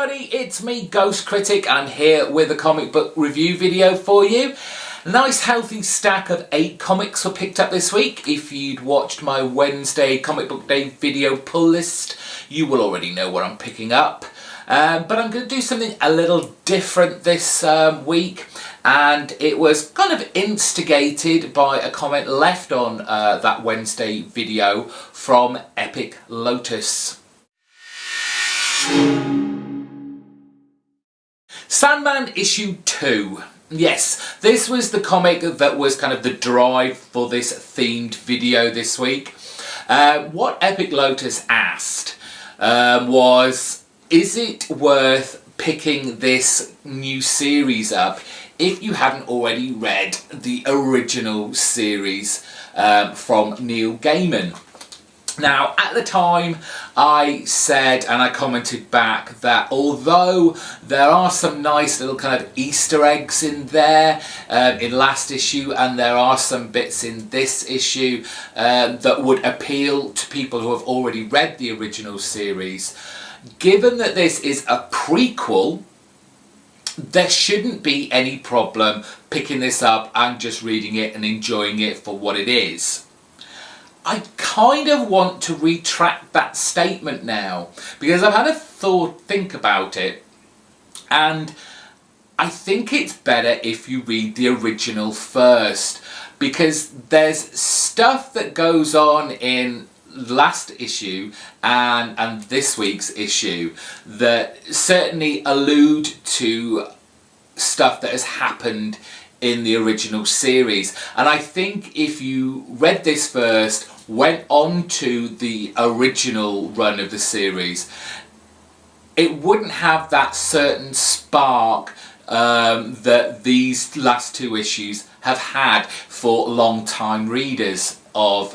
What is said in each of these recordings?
everybody, it's me, GhostCritic. I'm here with a comic book review video for you. A nice healthy stack of 8 comics were picked up this week. If you'd watched my Wednesday Comic Book Day video pull list, you will already know what I'm picking up. But I'm going to do something a little different this week, and it was kind of instigated by a comment left on that Wednesday video from Epic Lotus. Sandman issue 2. Yes, this was the comic that was kind of the drive for this themed video this week. What Epic Lotus asked was, is it worth picking this new series up if you hadn't already read the original series from Neil Gaiman? Now, at the time, I said, and I commented back, that although there are some nice little kind of Easter eggs in there in last issue, and there are some bits in this issue that would appeal to people who have already read the original series, given that this is a prequel, there shouldn't be any problem picking this up and just reading it and enjoying it for what it is. I kind of want to retract that statement now, because I've had a think about it, and I think it's better if you read the original first, because there's stuff that goes on in last issue and this week's issue that certainly allude to stuff that has happened in the original series, and I think if you read this first, went on to the original run of the series, it wouldn't have that certain spark that these last 2 issues have had for long-time readers of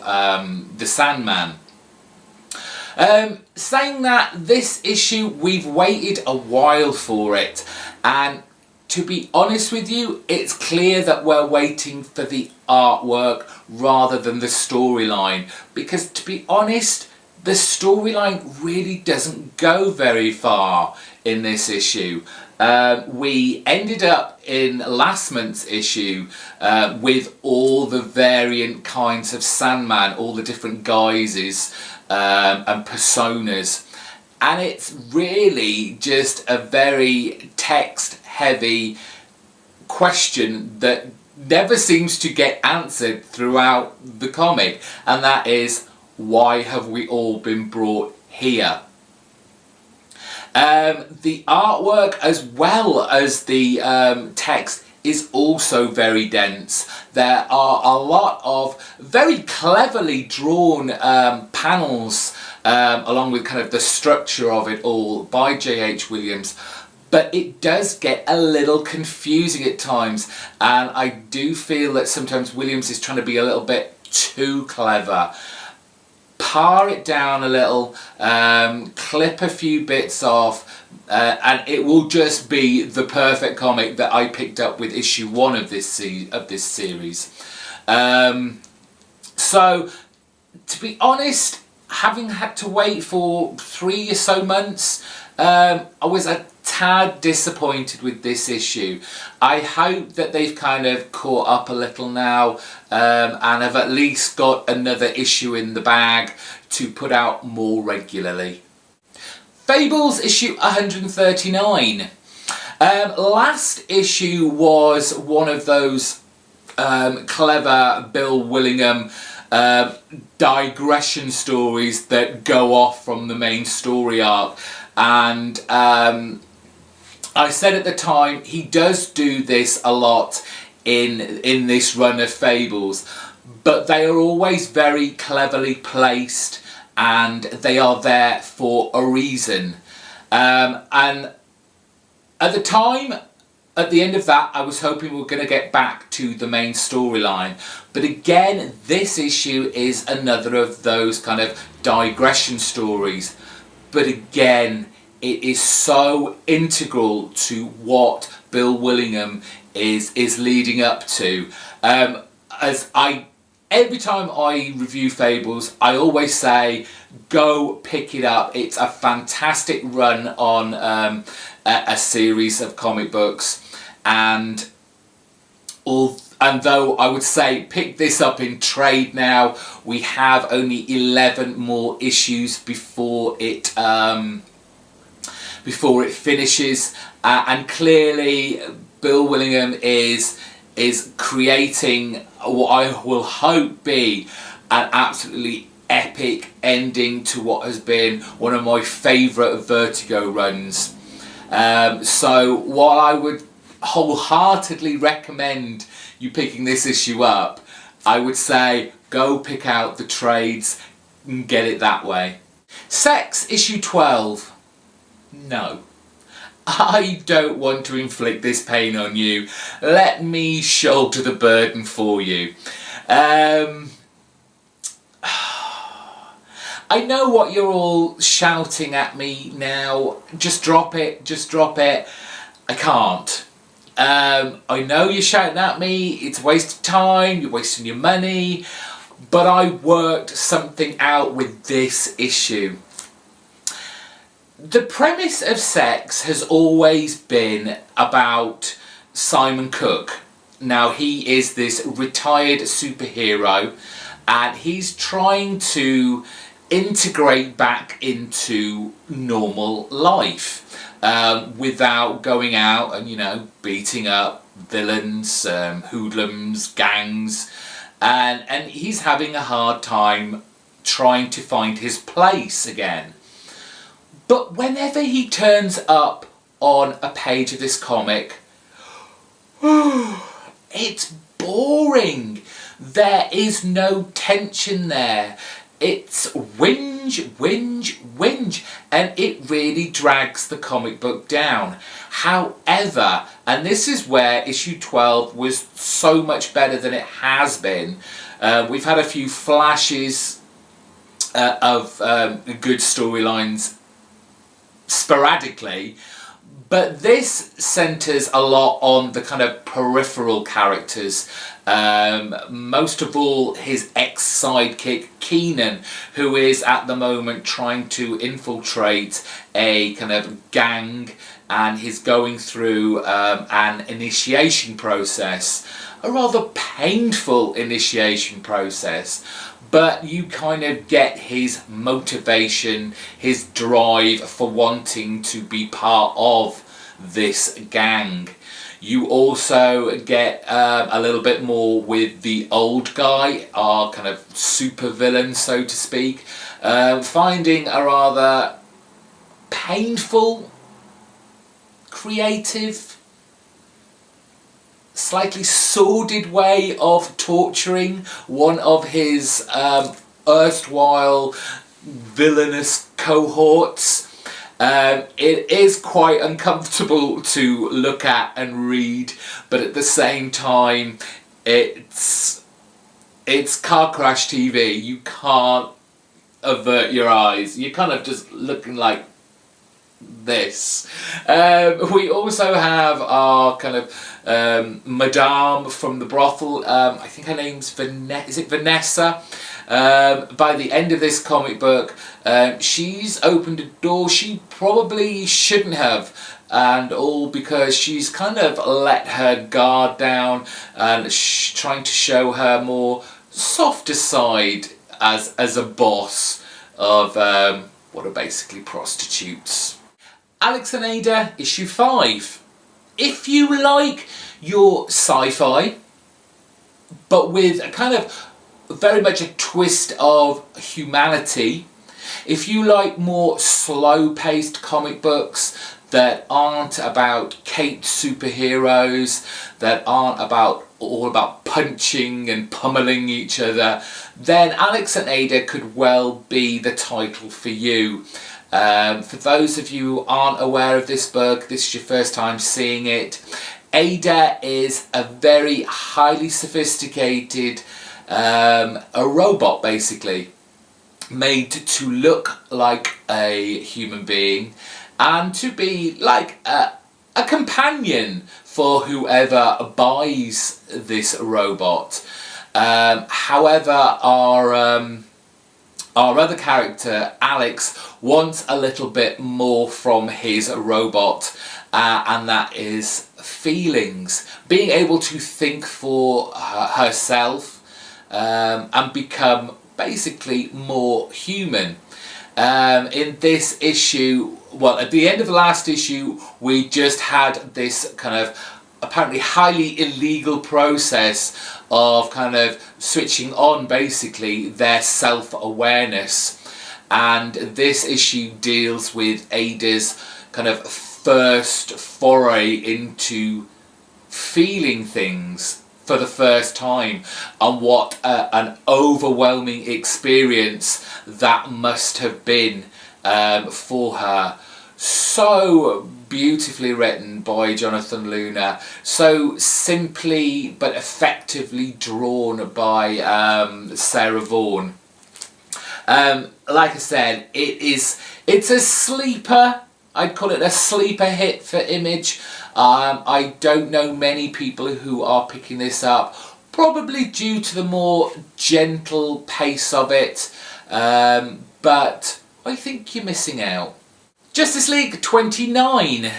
the Sandman. Saying that, this issue, we've waited a while for it, and to be honest with you, it's clear that we're waiting for the artwork rather than the storyline, because to be honest, the storyline really doesn't go very far in this issue. We ended up in last month's issue with all the variant kinds of Sandman, all the different guises and personas, and it's really just a very text-heavy question that never seems to get answered throughout the comic, and that is, why have we all been brought here? The artwork as well as the text is also very dense. There are a lot of very cleverly drawn panels along with kind of the structure of it all by J.H. Williams, but it does get a little confusing at times, and I do feel that sometimes Williams is trying to be a little bit too clever. Pare it down a little, clip a few bits off, and it will just be the perfect comic that I picked up with issue 1 of this series. So, to be honest, having had to wait for 3 or so months, I was a tad disappointed with this issue. I hope that they've kind of caught up a little now and have at least got another issue in the bag to put out more regularly. Fables issue 139. Last issue was one of those clever Bill Willingham digression stories that go off from the main story arc, and I said at the time, he does do this a lot in this run of Fables, but they are always very cleverly placed and they are there for a reason. And at the time, at the end of that, I was hoping we were going to get back to the main storyline. But again, this issue is another of those kind of digression stories. But again, it is so integral to what Bill Willingham is leading up to. As I every time I review Fables, I always say, go pick it up. It's a fantastic run on a series of comic books, and though I would say pick this up in trade now, we have only 11 more issues before it finishes, and clearly Bill Willingham is creating what I will hope be an absolutely epic ending to what has been one of my favourite Vertigo runs. So while I would wholeheartedly recommend you picking this issue up, I would say go pick out the trades and get it that way. Sex, issue 12. No. I don't want to inflict this pain on you. Let me shoulder the burden for you. I know what you're all shouting at me now. Just drop it, just drop it. I can't. I know you're shouting at me, it's a waste of time, you're wasting your money, but I worked something out with this issue. The premise of Sex has always been about Simon Cook. Now, he is this retired superhero, and he's trying to integrate back into normal life without going out and, you know, beating up villains, hoodlums, gangs, and he's having a hard time trying to find his place again. But whenever he turns up on a page of this comic, it's boring. There is no tension there. It's whinge, whinge, whinge, and it really drags the comic book down. However, and this is where issue 12 was so much better than it has been, we've had a few flashes of good storylines sporadically, but this centres a lot on the kind of peripheral characters, most of all his ex-sidekick Keenan, who is at the moment trying to infiltrate a kind of gang, and he's going through an initiation process, a rather painful initiation process. But you kind of get his motivation, his drive for wanting to be part of this gang. You also get a little bit more with the old guy, our kind of super villain, so to speak, finding a rather painful, creative, slightly sordid way of torturing one of his erstwhile villainous cohorts. It is quite uncomfortable to look at and read, but at the same time it's car crash TV. You can't avert your eyes. You're kind of just looking like this. We also have our kind of Madame from the brothel. I think her name's Vanessa? By the end of this comic book, she's opened a door she probably shouldn't have, and all because she's kind of let her guard down and trying to show her more softer side as a boss of what are basically prostitutes. Aleksander, issue 5. If you like your sci-fi, but with a kind of very much a twist of humanity, if you like more slow-paced comic books that aren't about caped superheroes, that aren't all about punching and pummeling each other, then Aleksander could well be the title for you. For those of you who aren't aware of this book, this is your first time seeing it, Ada is a very highly sophisticated, a robot basically, made to look like a human being and to be like a companion for whoever buys this robot. However, our other character, Alex, wants a little bit more from his robot, and that is feelings. Being able to think for herself and become basically more human. In this issue, well, at the end of the last issue, we just had this kind of apparently highly illegal process of kind of switching on basically their self-awareness, and this issue deals with Ada's kind of first foray into feeling things for the first time, and what an overwhelming experience that must have been for her. So beautifully written by Jonathan Luna, so simply but effectively drawn by Sarah Vaughan. Like I said, it's a sleeper. I'd call it a sleeper hit for Image. I don't know many people who are picking this up, probably due to the more gentle pace of it, but I think you're missing out. Justice League 29.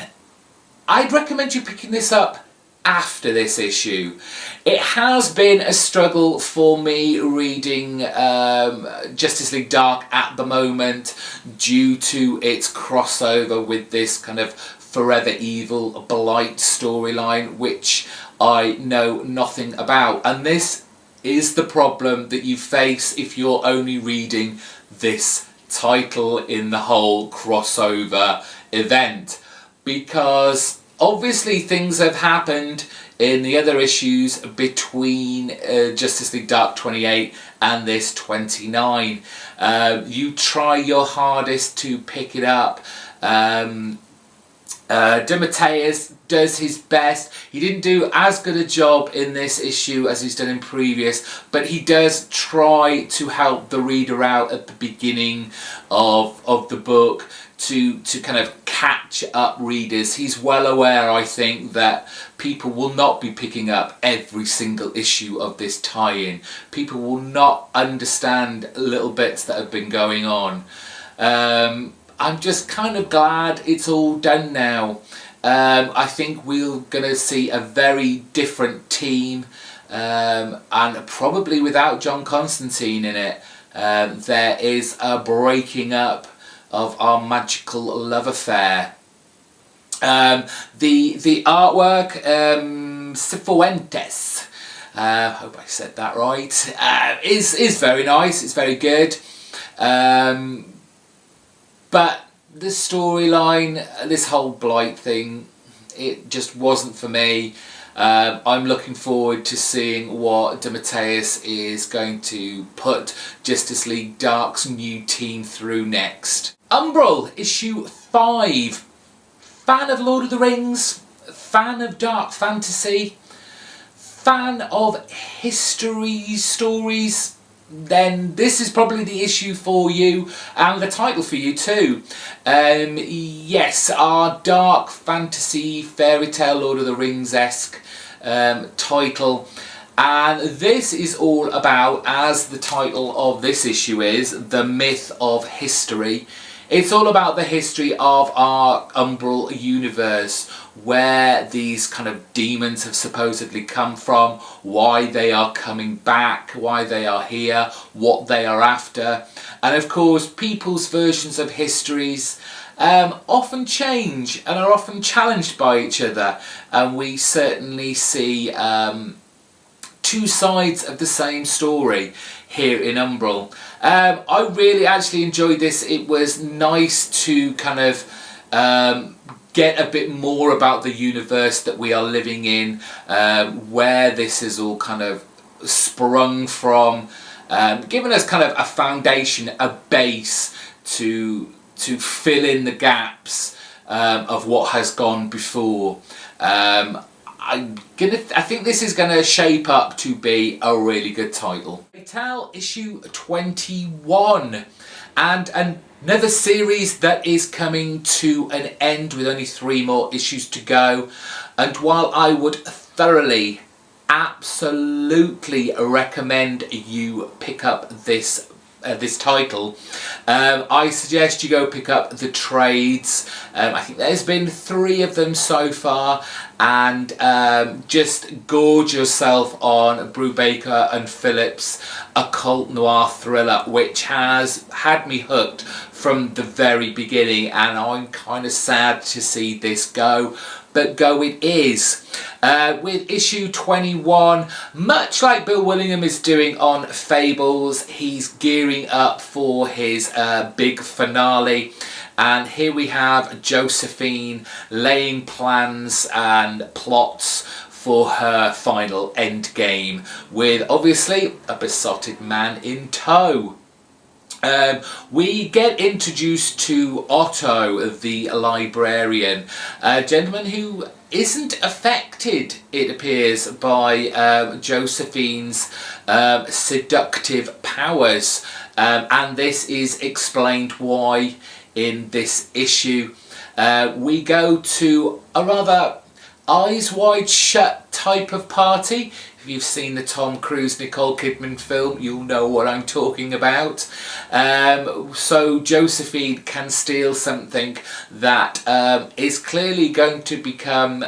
I'd recommend you picking this up after this issue. It has been a struggle for me reading Justice League Dark at the moment due to its crossover with this kind of Forever Evil Blight storyline, which I know nothing about. And this is the problem that you face if you're only reading this title in the whole crossover event, because obviously things have happened in the other issues between Justice League Dark 28 and this 29. You try your hardest to pick it up. DeMatteis does his best. He didn't do as good a job in this issue as he's done in previous, but he does try to help the reader out at the beginning of the book to kind of catch up readers. He's well aware, I think, that people will not be picking up every single issue of this tie-in. People will not understand little bits that have been going on. I'm just kind of glad it's all done now. I think we're going to see a very different team, and probably without John Constantine in it. There is a breaking up of our magical love affair. The artwork, Cifuentes, hope I said that right, is very nice. It's very good. But the storyline, this whole Blight thing, it just wasn't for me. I'm looking forward to seeing what DeMatteis is going to put Justice League Dark's new team through next. Umbral, issue 5. Fan of Lord of the Rings? Fan of dark fantasy? Fan of history stories? Then this is probably the issue for you, and the title for you too. Yes, our dark fantasy fairy tale Lord of the Rings-esque title, and this is all about, as the title of this issue is, the myth of history. It's all about the history of our umbral universe, where these kind of demons have supposedly come from, why they are coming back, why they are here, what they are after. And of course, people's versions of histories often change and are often challenged by each other. And we certainly see two sides of the same story here in Umbral. I really actually enjoyed this. It was nice to kind of get a bit more about the universe that we are living in, where this is all kind of sprung from, giving us kind of a foundation, a base to fill in the gaps of what has gone before. I think this is going to shape up to be a really good title. Fatal issue 21, and another series that is coming to an end with only 3 more issues to go. And while I would thoroughly absolutely recommend you pick up this this title. I suggest you go pick up the trades. I think there's been 3 of them so far, and just gorge yourself on Brubaker and Phillips' occult noir thriller, which has had me hooked from the very beginning, and I'm kind of sad to see this go. But go it is. With issue 21, much like Bill Willingham is doing on Fables, he's gearing up for his big finale. And here we have Josephine laying plans and plots for her final endgame, with obviously a besotted man in tow. We get introduced to Otto, the librarian, a gentleman who isn't affected, it appears, by Josephine's seductive powers, and this is explained why in this issue. We go to a rather eyes wide shut type of party. If you've seen the Tom Cruise Nicole Kidman film, you'll know what I'm talking about. So Josephine can steal something that is clearly going to become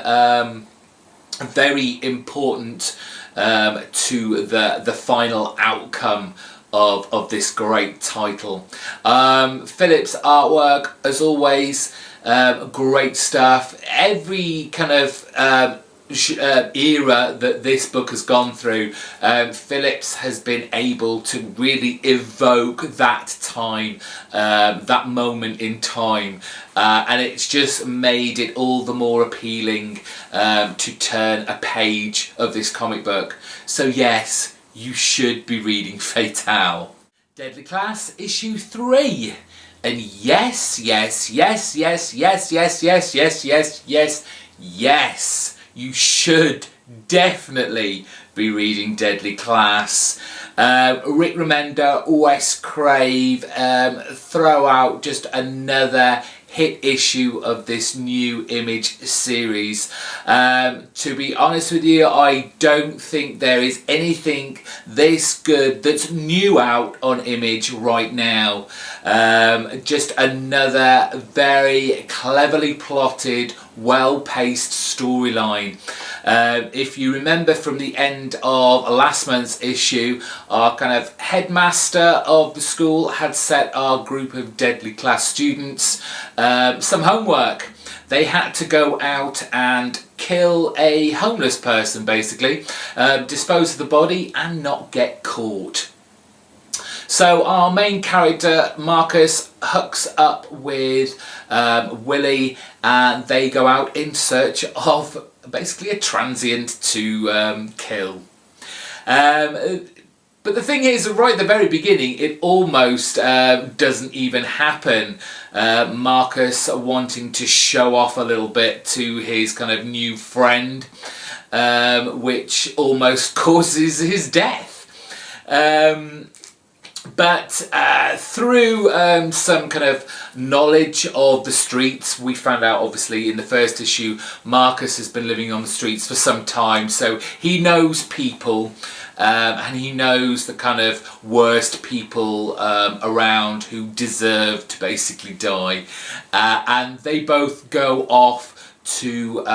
very important to the final outcome of this great title. Phillips' artwork, as always, great stuff. Every kind of era that this book has gone through, Phillips has been able to really evoke that time, that moment in time, and it's just made it all the more appealing to turn a page of this comic book. So yes, you should be reading Fatale. Deadly Class issue 3. And yes, you should definitely be reading Deadly Class. Rick Remender, Wes Crave throw out just another hit issue of this new Image series. To be honest with you, I don't think there is anything this good that's new out on Image right now. Just another very cleverly plotted, well-paced storyline. If you remember from the end of last month's issue, our kind of headmaster of the school had set our group of Deadly Class students some homework. They had to go out and kill a homeless person, basically, dispose of the body and not get caught. So our main character, Marcus, hooks up with Willie, and they go out in search of basically a transient to kill. But the thing is, right at the very beginning, it almost doesn't even happen. Marcus wanting to show off a little bit to his kind of new friend, which almost causes his death. But through some kind of knowledge of the streets, we found out obviously in the first issue Marcus has been living on the streets for some time, so he knows people, and he knows the kind of worst people around who deserve to basically die, and they both go off to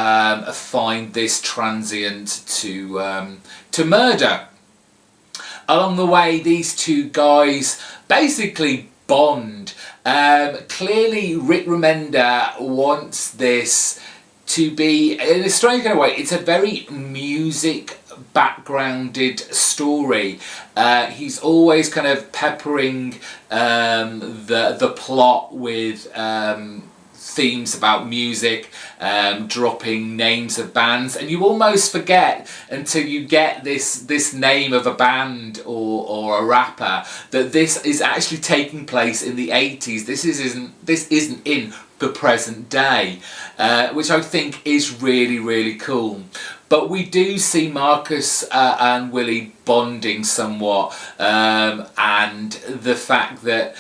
find this transient to murder. Along the way, these two guys basically bond. Clearly, Rick Remender wants this to be, in a strange kind of way, it's a very music backgrounded story. He's always kind of peppering the plot with themes about music, dropping names of bands, and you almost forget until you get this name of a band or a rapper that this is actually taking place in the 80s. This isn't in the present day, which I think is really, really cool. But we do see Marcus and Willie bonding somewhat, and the fact that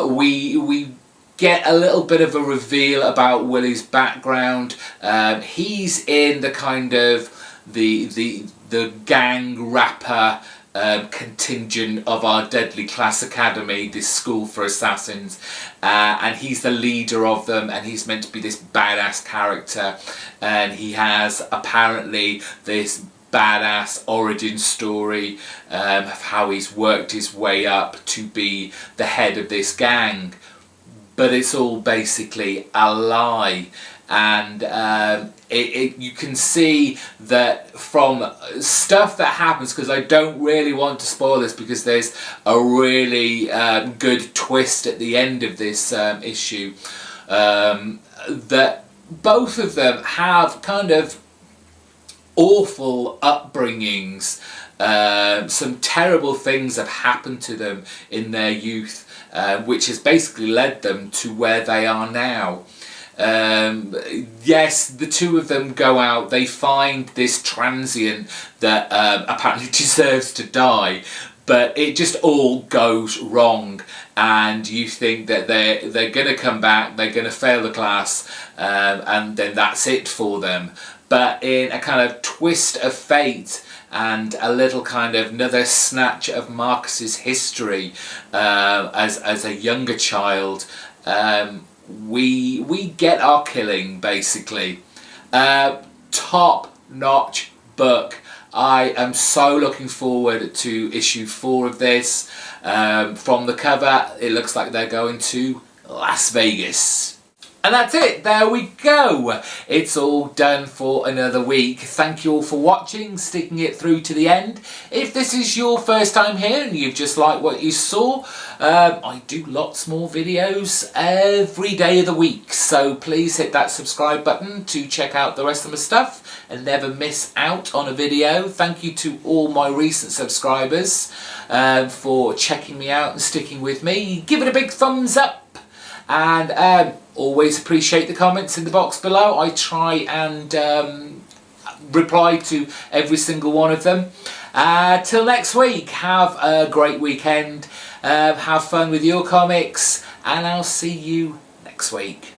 we get a little bit of a reveal about Willie's background. He's in the kind of the gang rapper contingent of our deadly class academy, this school for assassins, and he's the leader of them, and he's meant to be this badass character, and he has apparently this badass origin story of how he's worked his way up to be the head of this gang, but it's all basically a lie. And you can see that from stuff that happens, because I don't really want to spoil this, because there's a really good twist at the end of this issue, that both of them have kind of awful upbringings. Some terrible things have happened to them in their youth, which has basically led them to where they are now. Yes, the two of them go out, they find this transient that apparently deserves to die, but it just all goes wrong, and you think that they're going to come back, they're going to fail the class, and then that's it for them. But in a kind of twist of fate and a little kind of another snatch of Marcus's history as a younger child, we get our killing, basically. Top notch book. I am so looking forward to issue 4 of this. From the cover, it looks like they're going to Las Vegas. And that's it, there we go. It's all done for another week. Thank you all for watching, sticking it through to the end. If this is your first time here and you've just liked what you saw, I do lots more videos every day of the week. So please hit that subscribe button to check out the rest of my stuff and never miss out on a video. Thank you to all my recent subscribers for checking me out and sticking with me. Give it a big thumbs up. And always appreciate the comments in the box below. I try and reply to every single one of them. Till next week, have a great weekend, have fun with your comics, and I'll see you next week.